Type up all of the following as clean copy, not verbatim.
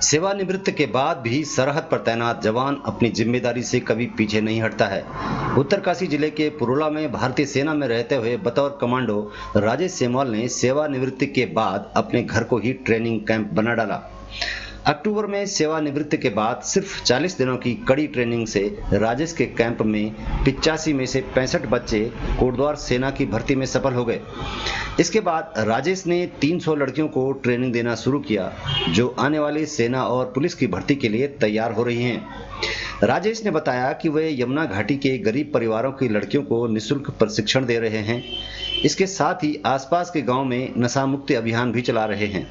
सेवानिवृत्त के बाद भी सरहद पर तैनात जवान अपनी जिम्मेदारी से कभी पीछे नहीं हटता है। उत्तरकाशी जिले के पुरोला में भारतीय सेना में रहते हुए बतौर कमांडो राजेश सेमवाल ने सेवानिवृत्ति के बाद अपने घर को ही ट्रेनिंग कैंप बना डाला। अक्टूबर में सेवानिवृत्ति के बाद सिर्फ 40 दिनों की कड़ी ट्रेनिंग से राजेश के कैंप में 85 में से 65 बच्चे कोटद्वार सेना की भर्ती में सफल हो गए। इसके बाद राजेश ने 300 लड़कियों को ट्रेनिंग देना शुरू किया, जो आने वाली सेना और पुलिस की भर्ती के लिए तैयार हो रही हैं। राजेश ने बताया कि वे यमुना घाटी के गरीब परिवारों की लड़कियों को निःशुल्क प्रशिक्षण दे रहे हैं। इसके साथ ही आसपास के गांव में नशा मुक्ति अभियान भी चला रहे हैं।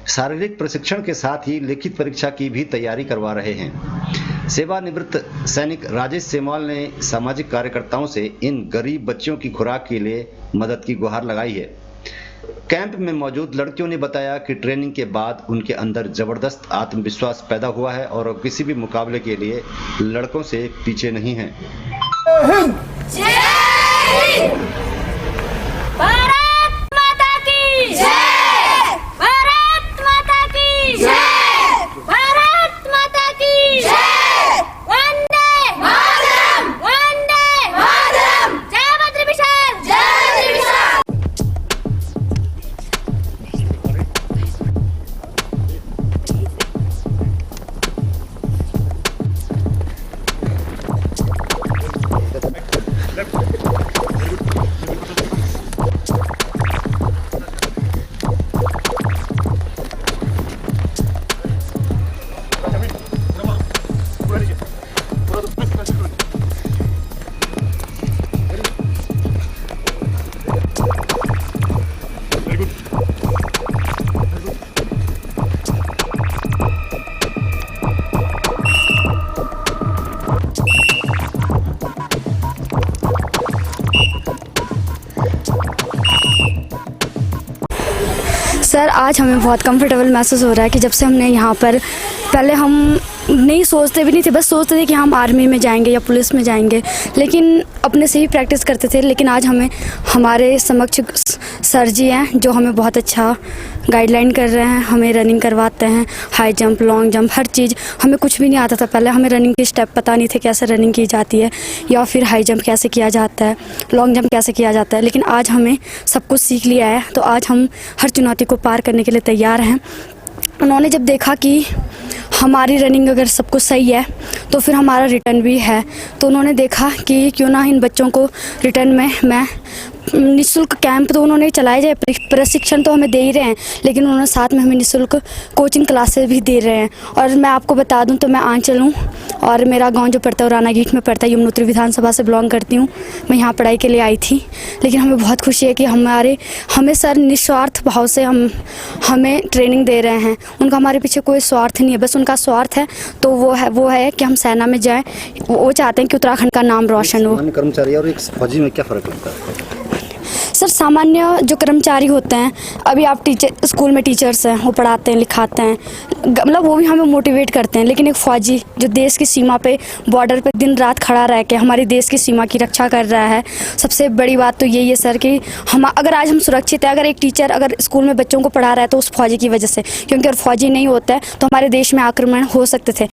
शारीरिक प्रशिक्षण के साथ ही लिखित परीक्षा की भी तैयारी करवा रहे हैं। सेवानिवृत्त सैनिक राजेश सेमवाल ने सामाजिक कार्यकर्ताओं से इन गरीब बच्चों की खुराक के लिए मदद की गुहार लगाई है। कैंप में मौजूद लड़कियों ने बताया कि ट्रेनिंग के बाद उनके अंदर जबरदस्त आत्मविश्वास पैदा हुआ है और किसी भी मुकाबले के लिए लड़कों से पीछे नहीं हैं। सर, आज हमें बहुत कंफर्टेबल महसूस हो रहा है कि जब से हमने यहाँ पर, पहले हम नहीं सोचते भी नहीं थे, बस सोचते थे कि हम आर्मी में जाएंगे या पुलिस में जाएंगे, लेकिन अपने से ही प्रैक्टिस करते थे। लेकिन आज हमें हमारे समक्ष सर जी हैं जो हमें बहुत अच्छा गाइडलाइन कर रहे हैं, हमें रनिंग करवाते हैं, हाई जंप, लॉन्ग जंप, हर चीज़। हमें कुछ भी नहीं आता था, पहले हमें रनिंग के स्टेप पता नहीं थे, कैसे रनिंग की जाती है या फिर हाई जंप कैसे किया जाता है, लॉन्ग जंप कैसे किया जाता है। लेकिन आज हमें सब कुछ सीख लिया है, तो आज हम हर चुनौती को पार करने के लिए तैयार हैं। उन्होंने जब देखा कि हमारी रनिंग अगर सब कुछ सही है तो फिर हमारा रिटर्न भी है, तो उन्होंने देखा कि क्यों ना इन बच्चों को रिटर्न में मैं निःशुल्क कैंप, तो उन्होंने चलाए जाए, प्रशिक्षण तो हमें दे ही रहे हैं, लेकिन उन्होंने साथ में हमें निःशुल्क कोचिंग क्लासेस भी दे रहे हैं। और मैं आपको बता दूं तो मैं आंचल हूँ और मेरा गांव जो पड़ता है रानागीठ में पड़ता है, यमुनोत्री विधानसभा से बिलोंग करती हूँ। मैं यहाँ पढ़ाई के लिए आई थी, लेकिन हमें बहुत खुशी है कि हमें सर निस्वार्थ भाव से हमें ट्रेनिंग दे रहे हैं। उनका हमारे पीछे कोई स्वार्थ नहीं है, बस उनका स्वार्थ है तो वो है कि हम सेना में जाएँ। वो चाहते हैं कि उत्तराखंड का नाम रोशन हो। कर्मचारी और एक फौजी में क्या फ़र्क लगता है? सर, सामान्य जो कर्मचारी होते हैं, अभी आप स्कूल में टीचर्स हैं, वो पढ़ाते हैं, लिखाते हैं, मतलब वो भी हमें मोटिवेट करते हैं। लेकिन एक फ़ौजी जो देश की सीमा पे, बॉर्डर पे दिन रात खड़ा रह के हमारे देश की सीमा की रक्षा कर रहा है, सबसे बड़ी बात तो यही है सर कि अगर आज हम सुरक्षित हैं, अगर एक टीचर अगर स्कूल में बच्चों को पढ़ा रहा है तो उस फौजी की वजह से, क्योंकि अगर फौजी नहीं होता है तो हमारे देश में आक्रमण हो सकते थे।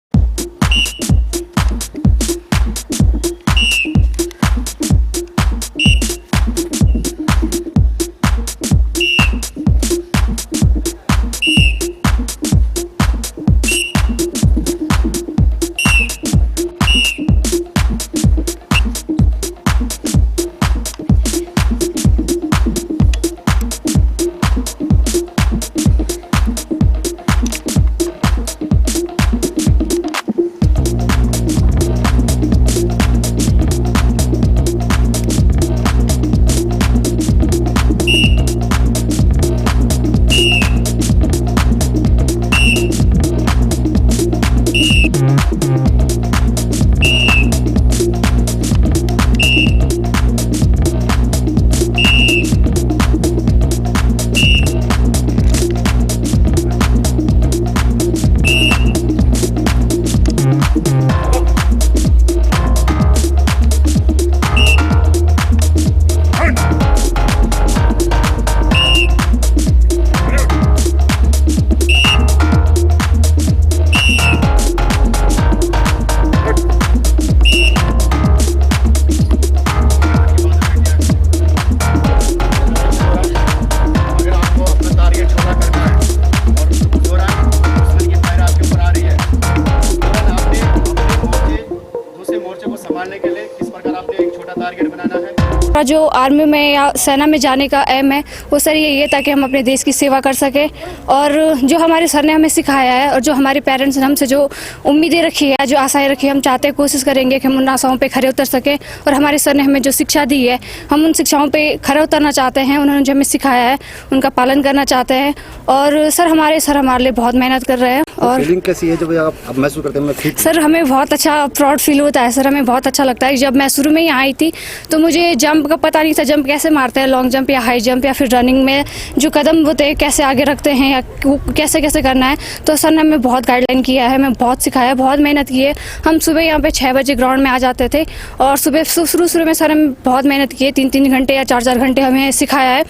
जो आर्मी में या सेना में जाने का एम है वो सर ये था कि हम अपने देश की सेवा कर सकें। और जो हमारे सर ने हमें सिखाया है और जो हमारे पेरेंट्स ने हमसे जो उम्मीदें रखी है, जो आशाएं रखी है, हम चाहते हैं, कोशिश करेंगे कि हम उन आशाओं पे खरे उतर सकें। और हमारे सर ने हमें जो शिक्षा दी है, हम उन शिक्षाओं पे खरे उतरना चाहते हैं। उन्होंने जो हमें सिखाया है उनका पालन करना चाहते हैं। और सर हमारे लिए बहुत मेहनत कर रहे हैं। और फीलिंग कैसी है जब आप महसूस करते हैं मैं फिट? सर हमें बहुत अच्छा प्राउड फील होता है सर, हमें बहुत अच्छा लगता है। जब मैं शुरू में यहाँ आई थी तो मुझे जंप का पता नहीं था, जंप कैसे मारते हैं, लॉन्ग जंप या हाई जंप या फिर रनिंग में जो कदम होते हैं कैसे आगे रखते हैं या कैसे कैसे करना है। तो सर ने हमें बहुत गाइडलाइन किया है, हमें बहुत सिखाया है, बहुत मेहनत की है। हम सुबह यहाँ पे 6 बजे ग्राउंड में आ जाते थे और सुबह शुरू में सर हमें बहुत मेहनत की है, 3-3 घंटे या 4-4 घंटे हमें सिखाया है।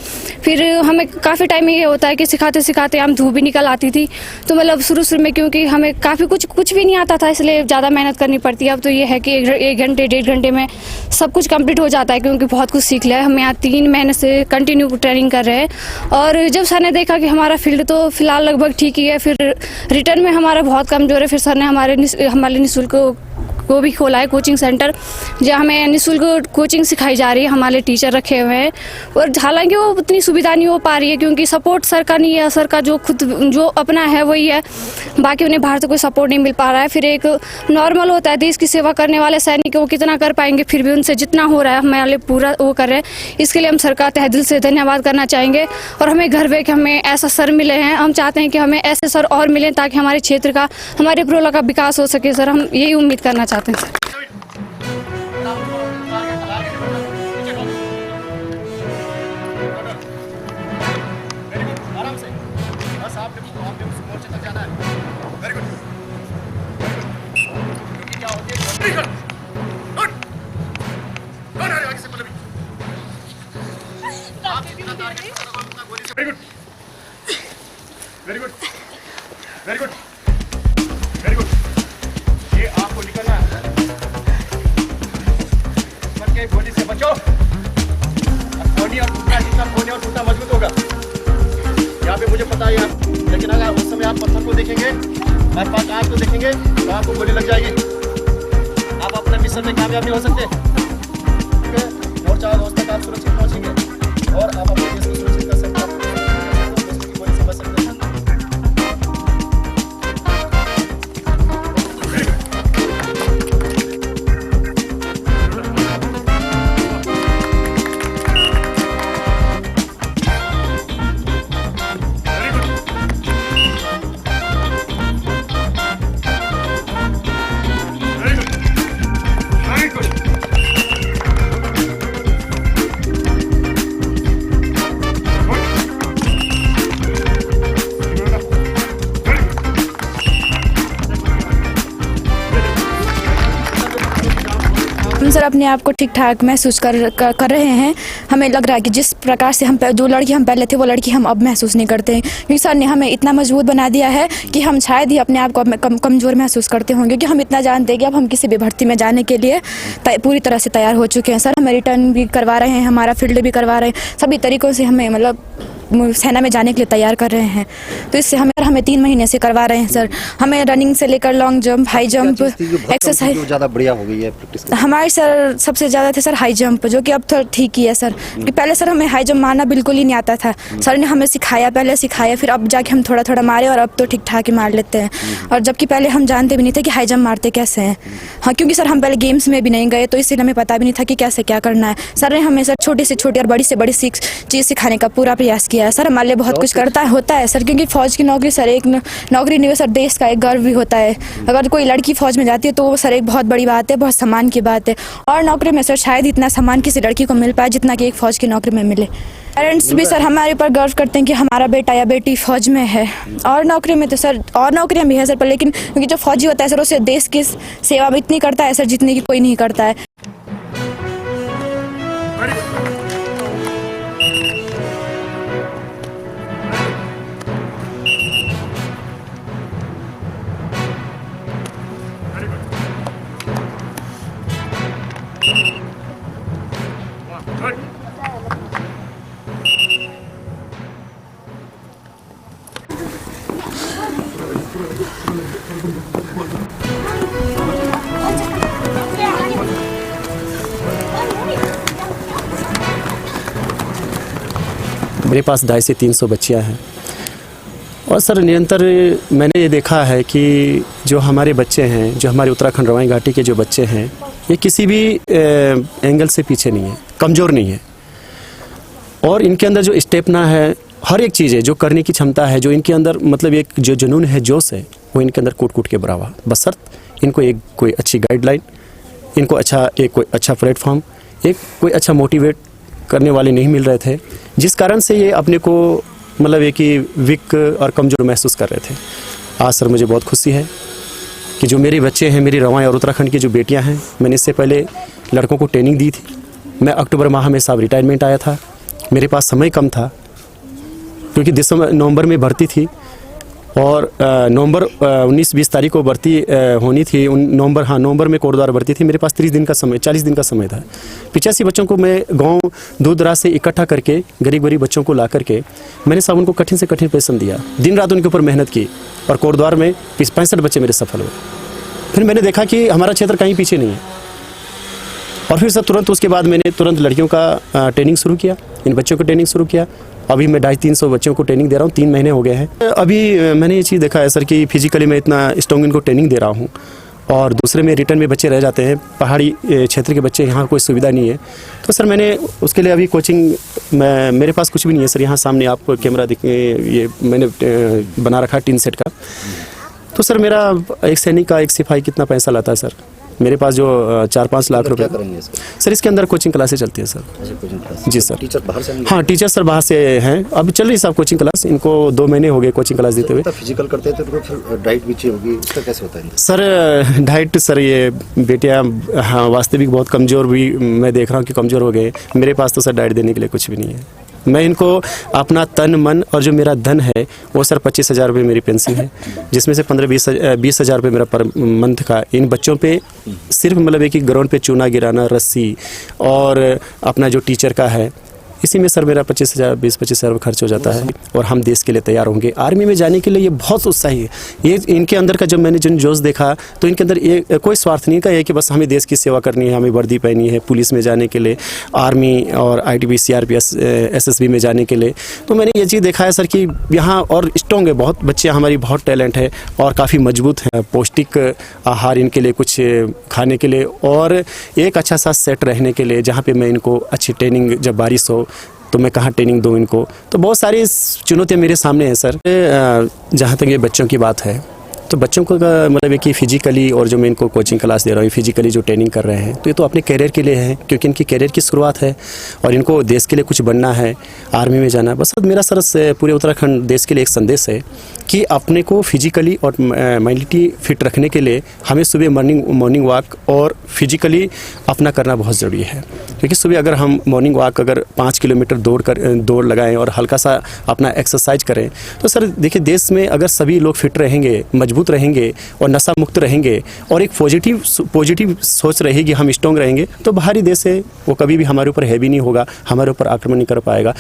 फिर हमें काफ़ी टाइम ये होता है कि सिखाते सिखाते हम धूप भी निकल आती थी। तो मतलब शुरू में क्योंकि हमें काफ़ी कुछ भी नहीं आता था, इसलिए ज़्यादा मेहनत करनी पड़ती है। अब तो ये है कि 1 घंटे 1.5 घंटे में सब कुछ कंप्लीट हो जाता है, क्योंकि बहुत कुछ सीख लिया है। हम यहाँ 3 महीने से कंटिन्यू ट्रेनिंग कर रहे हैं। और जब सर ने देखा कि हमारा फील्ड तो फिलहाल लगभग ठीक ही है, फिर रिटर्न में हमारा बहुत कमज़ोर है, फिर सर ने हमारे निःशुल्क को भी खोला है कोचिंग सेंटर, जहाँ हमें निःशुल्क कोचिंग सिखाई जा रही है। हमारे टीचर रखे हुए हैं और हालांकि वो उतनी सुविधा नहीं हो पा रही है, क्योंकि सपोर्ट सर का नहीं है। सर का जो अपना है वही है, बाकी उन्हें बाहर से कोई सपोर्ट नहीं मिल पा रहा है। फिर एक नॉर्मल होता है, देश की सेवा करने वाले सैनिक वो कितना कर पाएंगे, फिर भी उनसे जितना हो रहा है हमारे लिए पूरा वो कर रहे हैं। इसके लिए हम सर का तहे दिल से धन्यवाद करना चाहेंगे। और हमें घर पे कि हमें ऐसा सर मिले हैं, हम चाहते हैं कि हमें ऐसे सर और मिलें ताकि हमारे क्षेत्र का, हमारे पुरोला का विकास हो सके। सर हम यही उम्मीद करना चाहते हैं sir. Very good, very good, very good. ये आपको निकलना है, के गोली से बचो। कोनी और टूटा, जितना कोनी और टूटा मजबूत होगा। यहाँ पे मुझे पता है, लेकिन अगर उस समय आप पत्थर को देखेंगे, हमारे पास आग को देखेंगे तो आपको गोली लग जाएगी। आप अपने मिशन में कामयाब नहीं हो सकते, ठीक है? और 4 दोस्त तक आप सुरक्षित पहुँचेंगे और आप अपने देश को सुरक्षित कर सकते हैं। गोली से बच सकते हैं। हम सर अपने आप को ठीक ठाक महसूस कर रहे हैं। हमें लग रहा है कि जिस प्रकार से हम जो लड़की हम पहले थे वो लड़की हम अब महसूस नहीं करते हैं, क्योंकि सर ने हमें इतना मजबूत बना दिया है कि हम शायद ही अपने आप को कमज़ोर महसूस करते होंगे, क्योंकि हम इतना जानते हैं कि अब हम किसी भी भर्ती में जाने के लिए पूरी तरह से तैयार हो चुके हैं। सर हमें रिटर्न भी करवा रहे हैं, हमारा फील्ड भी करवा रहे हैं, सभी तरीक़ों से हमें मतलब सेना में जाने के लिए तैयार कर रहे हैं। तो इससे हमें 3 महीने से करवा रहे हैं सर। हमें रनिंग से लेकर long jump, high jump, exercise ज़्यादा बढ़िया हो गई है प्रैक्टिस। हमारे सर सबसे ज़्यादा थे सर हाई जंप, जो कि अब तो ठीक ही है सर, कि पहले सर हमें हाई जंप मारना बिल्कुल ही नहीं आता था। सर ने हमें सिखाया, पहले सिखाया, फिर अब जाके हम थोड़ा थोड़ा मारे और अब तो ठीक ठाक ही मार लेते हैं। और जबकि पहले हम जानते भी नहीं थे कि हाई जंप मारते कैसे हैं। हाँ, क्योंकि सर हम पहले गेम्स में भी नहीं गए, तो इसलिए हमें पता भी नहीं था कि कैसे क्या करना है। सर ने हमें सर छोटी से छोटी और बड़ी से बड़ी चीज़ सिखाने का पूरा प्रयास किया है। सर हमारे लिए बहुत कुछ होता है सर, क्योंकि फौज की नौकरी सर एक नौकरी नहीं है सर, देश का एक गर्व भी होता है। अगर कोई लड़की फौज में जाती है तो वो सर एक बहुत बड़ी बात है, बहुत सम्मान की बात है। और नौकरी में सर शायद इतना सम्मान किसी लड़की को मिल पाए जितना कि एक फौज की नौकरी में मिले। पेरेंट्स भी सर हमारे ऊपर गर्व करते हैं कि हमारा बेटा या बेटी फौज में है। और नौकरी में तो सर और नौकरियां भी है सर, पर लेकिन क्योंकि जो फौजी होता है सर उसे देश की सेवा इतनी करता है सर जितनी कि कोई नहीं करता है। मेरे पास 250 से 300 बच्चियाँ हैं। और सर निरंतर मैंने ये देखा है कि जो हमारे बच्चे हैं, जो हमारे उत्तराखंड रवाई घाटी के जो बच्चे हैं, ये किसी भी एंगल से पीछे नहीं है, कमज़ोर नहीं है। और इनके अंदर जो स्टेपना है, हर एक चीज़ है, जो करने की क्षमता है, जो इनके अंदर मतलब एक जो जुनून है, जोश है, वो इनके अंदर कूट कूट के भरा हुआ। बशर्त इनको एक कोई अच्छी गाइडलाइन, इनको कोई अच्छा प्लेटफॉर्म, एक कोई अच्छा मोटिवेट करने वाले नहीं मिल रहे थे, जिस कारण से ये अपने को मतलब एक ही वीक और कमज़ोर महसूस कर रहे थे। आज सर मुझे बहुत खुशी है कि जो मेरे बच्चे हैं, मेरी रवाई और उत्तराखंड की जो बेटियां हैं, मैंने इससे पहले लड़कों को ट्रेनिंग दी थी। मैं अक्टूबर माह में साहब रिटायरमेंट आया था, मेरे पास समय कम था क्योंकि नवंबर में भर्ती थी और नवंबर 19-20 तारीख को भर्ती होनी थी। नवंबर में कोटद्वार भर्ती थी। मेरे पास 40 दिन का समय था। 85 बच्चों को मैं गांव दूर दराज से इकट्ठा करके, गरीब बच्चों को ला करके मैंने साहब उनको कठिन से कठिन परिश्रम दिया, दिन रात उनके ऊपर मेहनत की और कोटद्वार में 65 बच्चे मेरे सफल हुए। फिर मैंने देखा कि हमारा क्षेत्र कहीं पीछे नहीं है और फिर सर तुरंत उसके बाद मैंने तुरंत लड़कियों का ट्रेनिंग शुरू किया, इन बच्चों को ट्रेनिंग शुरू किया। अभी मैं 250-300 बच्चों को ट्रेनिंग दे रहा हूँ, 3 महीने हो गए हैं। अभी मैंने ये चीज़ देखा है सर कि फिजिकली मैं इतना स्ट्रॉन्ग इनको ट्रेनिंग दे रहा हूँ और दूसरे में रिटर्न में बच्चे रह जाते हैं। पहाड़ी क्षेत्र के बच्चे, यहाँ कोई सुविधा नहीं है, तो सर मैंने उसके लिए अभी कोचिंग मेरे पास कुछ भी नहीं है सर। यहाँ सामने आपको कैमरा ये मैंने बना रखा टीन सेट का। तो सर मेरा एक सैनिक का, एक सिपाही कितना पैसा लाता है सर? मेरे पास जो 4-5 लाख रुपए सर इसके अंदर कोचिंग क्लासेस चलती है सर। जी सर। टीचर बाहर से? हाँ, टीचर सर बाहर से हैं। अब चल रही साहब कोचिंग क्लास, इनको 2 महीने हो गए कोचिंग क्लास देते हुए। फिजिकल करते हैं तो फिर डाइट भी चाहिए होगी, उसका कैसे होता है सर? डाइट सर ये बेटियाँ हाँ वास्तविक बहुत कमज़ोर भी मैं देख रहा हूँ कि कमज़ोर हो गए। मेरे पास तो सर डाइट देने के लिए कुछ भी नहीं है। मैं इनको अपना तन मन और जो मेरा धन है वो सर 25,000 रुपये मेरी पेंशन है, जिसमें से 15-20 हज़ार रुपये मेरा पर मंथ का इन बच्चों पे सिर्फ मतलब एक ही ग्राउंड पे चूना गिराना, रस्सी और अपना जो टीचर का है, इसी में सर मेरा 20-25 हज़ार खर्च हो जाता है। और हम देश के लिए तैयार होंगे। आर्मी में जाने के लिए ये बहुत उत्साही है। ये इनके अंदर का जब मैंने जिन जोश देखा तो इनके अंदर ये कोई स्वार्थ नहीं का है कि बस हमें देश की सेवा करनी है, हमें वर्दी पहनी है पुलिस में जाने के लिए, आर्मी और ITBP CRPS SSB में जाने के लिए। तो मैंने ये चीज़ देखा है सर कि यहाँ और स्ट्रॉन्ग है, बहुत बच्चे हमारी बहुत टैलेंट है और काफ़ी मजबूत हैं। पौष्टिक आहार इनके लिए कुछ खाने के लिए और एक अच्छा सा सेट रहने के लिए, जहाँ पर मैं इनको अच्छी ट्रेनिंग, जब बारिश हो तो मैं कहाँ ट्रेनिंग दूँ इनको। तो बहुत सारी चुनौतियाँ मेरे सामने हैं सर। जहाँ तक ये बच्चों की बात है तो बच्चों को मतलब है कि फिजिकली और जो मैं इनको कोचिंग क्लास दे रहा हूँ, फिजिकली जो ट्रेनिंग कर रहे हैं, तो ये तो अपने कैरियर के लिए है क्योंकि इनकी कैरियर की शुरुआत है और इनको देश के लिए कुछ बनना है, आर्मी में जाना है। बस मेरा सर पूरे उत्तराखंड देश के लिए एक संदेश है कि अपने को फिजिकली और मेंटली फिट रखने के लिए हमें सुबह मॉर्निंग वॉक और फिजिकली अपना करना बहुत ज़रूरी है। क्योंकि सुबह अगर हम मॉर्निंग वॉक अगर 5 किलोमीटर दौड़ लगाएं और हल्का सा अपना एक्सरसाइज करें तो सर देखिए देश में अगर सभी लोग फिट रहेंगे, मजबूत रहेंगे और नशा मुक्त रहेंगे और एक पॉजिटिव सोच रहेगी, हम स्ट्रॉन्ग रहेंगे, तो बाहरी देश है वो कभी भी हमारे ऊपर हैवी नहीं होगा, हमारे ऊपर आक्रमण नहीं कर पाएगा।